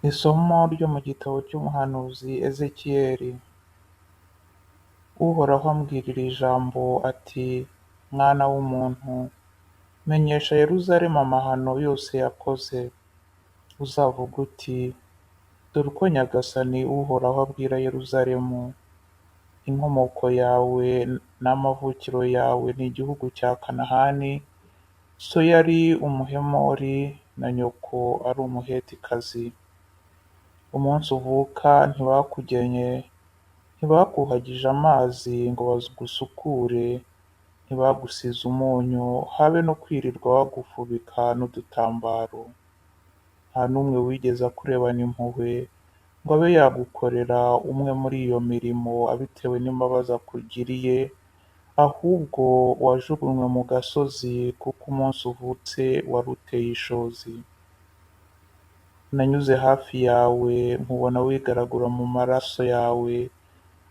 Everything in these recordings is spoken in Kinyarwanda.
Isomo ryo mu gitabo cy'umuhanuzi Ezekiyeli. Uhoraho ambwirira ijambo ati mwana w'umuntu, menyesha Yeruzalemu amahano yose yakoze. Uzavuga uti dore uko Nyagasani Uhoraho abwira Yeruzalemu, inkomoko yawe n'amavukiro yawe ni igihugu cya Kanahani, so yari Umuhemori na nyoko ari Umuhetikazi. Umunsi uvuka ntibakugenye, ntibakuhagije amazi ngo bagusukure, ntibagusize umunyu, habe no kwirirwa bagufubika n'udutambaro. Nta n'umwe wigeze akurebana impuhwe ngo abe yagukorera umwe muri iyo mirimo abitewe n'imbabazi akugiriye, ahubwo wajugunywe mu gasozi kuko umunsi uvutse wari uteye ishozi. Nanyuze hafi yawe nkubona wigaragura mu maraso yawe,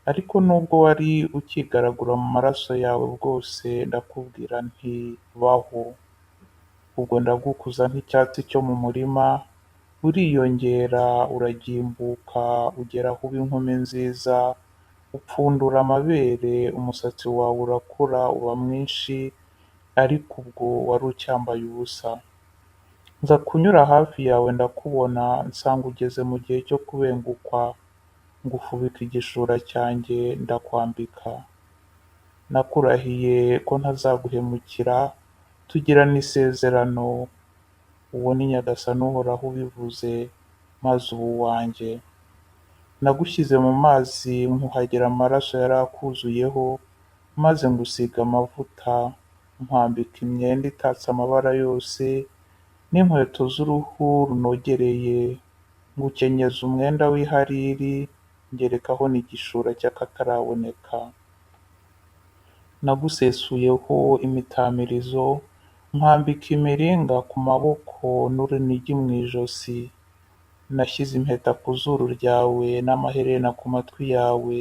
ariko nubwo wari ukigaragura mu maraso yawe bwose ndakubwira nti baho. Ubwo ndagukuza nk'icyatsi cyo mu murima, uriyongera uragimbuka ugera aho uba inkumi nziza, upfundura amabere, umusatsi wawe urakura uba mwinshi, ariko ubwo wari ucyambaye ubusa. Nza kunyura hafi yawe ndakubona, nsanga ugeze mu gihe cyo kubengukwa, ngufubika igishura cyanjye ndakwambika. Nakurahiye ko ntazaguhemukira, tugirana isezerano. Uwo ni Nyagasani Uhoraho ubivuze, maze uba uwanjye. Nagushyize mu mazi nkuhagira amaraso yari akuzuyeho, maze ngusiga amavuta, nkwambika imyenda itatse amabara yose, n'inkweto z'uruhu runogereye, ngukenyeza umwenda w'ihariri, ngerekaho n'igishura cy'akataraboneka. Nagusesuyeho imitamirizo, nkwambika imiringa ku maboko n'urunigi mu ijosi. Nashyize impeta ku zuru ryawe n'amaherena ku matwi yawe,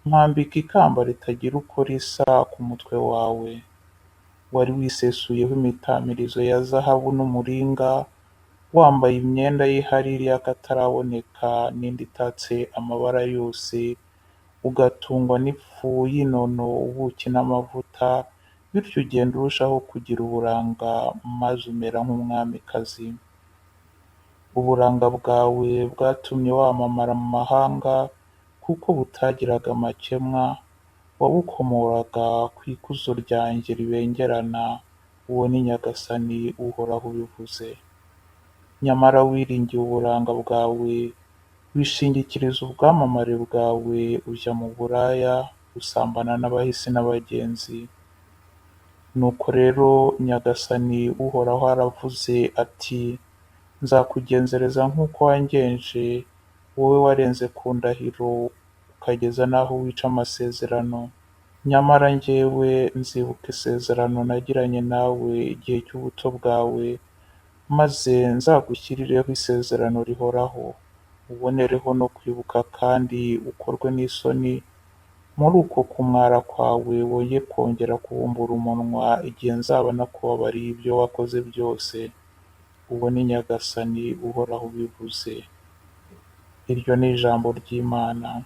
nkwambika ikamba ritagira uko risa ku mutwe wawe. Wari wisesuyeho imitamirizo ya zahabu n'umuringa, wambaye imyenda y'ihariri y'akataraboneka n'indi itatse amabara yose, ugatungwa n'ifu y'inono, ubuki n'amavuta, bityo ugenda urushaho kugira uburanga maze umera nk'umwamikazi. Uburanga bwawe bwatumye wamamara mu mahanga, kuko butagiraga amakemwa, wabukomoraga ku ikuzo ryanjye ribengerana. Uwo ni Nyagasani Uhoraho ubivuze. Nyamara wiringiye uburanga bwawe, wishingikiriza ubwamamare bwawe, ujya mu buraya, usambana n'abahisi n'abagenzi. Nuko rero Nyagasani Uhoraho aravuze ati nzakugenzereza nk'uko wangenje, wowe warenze ku ndahiro ukageza n'aho wica amasezerano. Nyamara njyewe nzibuka isezerano nagiranye nawe igihe cy'ubuto bwawe, maze nzagushyirireho isezerano rihoraho, ubonereho no kwibuka kandi ukorwe n'isoni muri uko kumwara kwawe, woye kongera kubumbura umunwa igihe nzaba nakubabariye ibyo wakoze byose. Uwo ni Nyagasani Uhoraho ubivuze. Iryo ni ijambo ry'Imana.